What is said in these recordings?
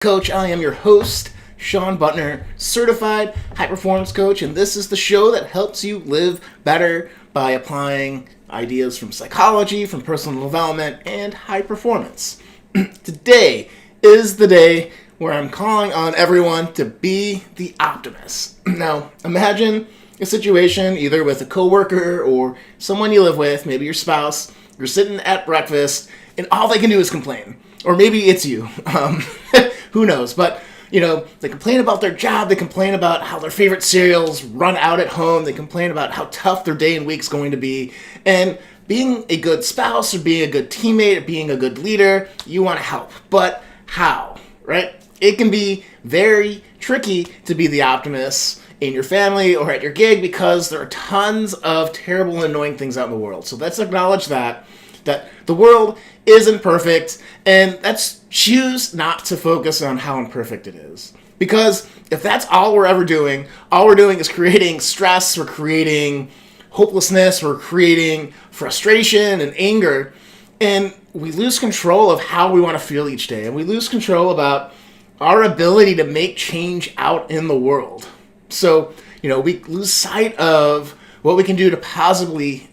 Coach. I am your host, Sean Butner, certified high performance coach, and this is the show that helps you live better by applying ideas from psychology, from personal development, and high performance. Today is the day where I'm calling on everyone to be the optimist. Now, imagine a situation either with a coworker or someone you live with, maybe your spouse. You're sitting at breakfast, and all they can do is complain. Or maybe it's you. Who knows? But, they complain about their job. They complain about how their favorite cereals run out at home. They complain about how tough their day and week's going to be. And being a good spouse or being a good teammate or being a good leader, you want to help. But how, right? It can be very tricky to be the optimist in your family or at your gig because there are tons of terrible and annoying things out in the world. So let's acknowledge that the world isn't perfect, and let's choose not to focus on how imperfect it is. Because if that's all we're ever doing, all we're doing is creating stress, we're creating hopelessness, we're creating frustration and anger, and we lose control of how we want to feel each day, and we lose control about our ability to make change out in the world. So, we lose sight of what we can do to positively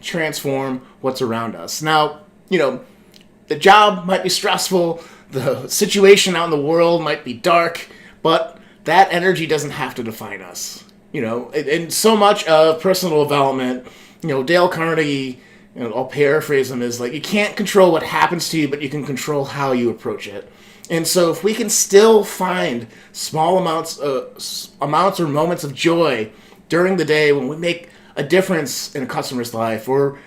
transform what's around us. Now, the job might be stressful, the situation out in the world might be dark, but that energy doesn't have to define us. And so much of personal development, Dale Carnegie, I'll paraphrase him, is like, you can't control what happens to you, but you can control how you approach it. And so if we can still find small amounts or moments of joy during the day when we make a difference in a customer's life, or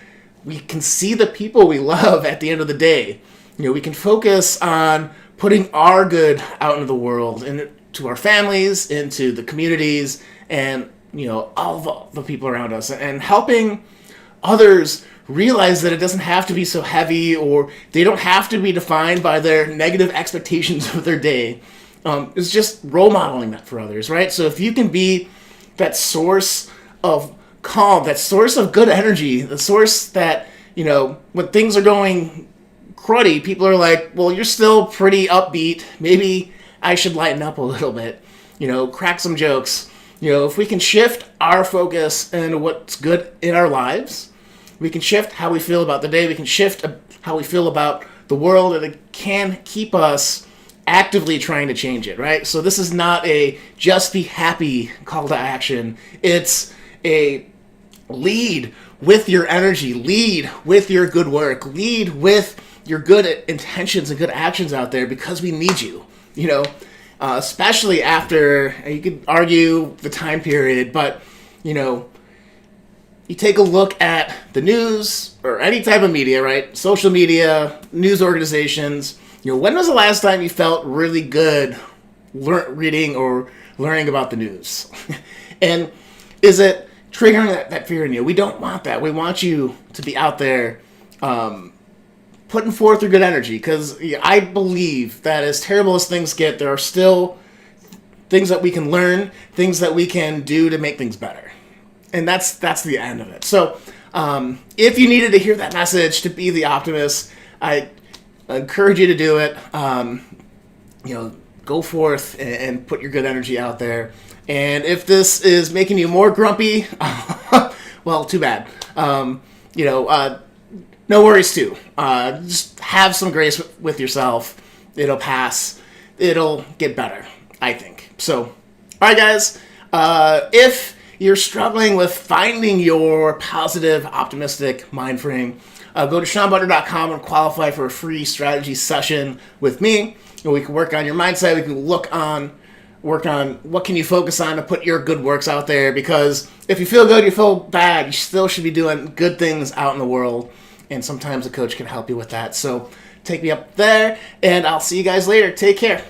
we can see the people we love at the end of the day, we can focus on putting our good out into the world, into our families, into the communities, and all the people around us, and helping others realize that it doesn't have to be so heavy, or they don't have to be defined by their negative expectations of their day. It's just role modeling that for others, right? So if you can be that source of calm, that source of good energy, the source that, when things are going cruddy, people are like, well, you're still pretty upbeat. Maybe I should lighten up a little bit, crack some jokes. If we can shift our focus into what's good in our lives, we can shift how we feel about the day, we can shift how we feel about the world, and it can keep us actively trying to change it, right? So this is not a just be happy call to action. It's a lead with your energy, lead with your good work, lead with your good intentions and good actions out there, because we need you, especially after, you could argue the time period, but, you take a look at the news or any type of media, right? Social media, news organizations. When was the last time you felt really good reading or learning about the news? And is it triggering that fear in you? We don't want that. We want you to be out there putting forth your good energy, because I believe that as terrible as things get, there are still things that we can learn, things that we can do to make things better. And that's the end of it. So if you needed to hear that message, to be the optimist, I encourage you to do it. Go forth and put your good energy out there. And if this is making you more grumpy, well, too bad. No worries too. Just have some grace with yourself. It'll pass. It'll get better, I think. So, all right, guys. If you're struggling with finding your positive, optimistic mind frame, go to SeanButner.com and qualify for a free strategy session with me. We can work on your mindset. We can work on what can you focus on to put your good works out there, because if you feel good, you feel bad, you still should be doing good things out in the world, and sometimes a coach can help you with that. So take me up there, and I'll see you guys later. Take care.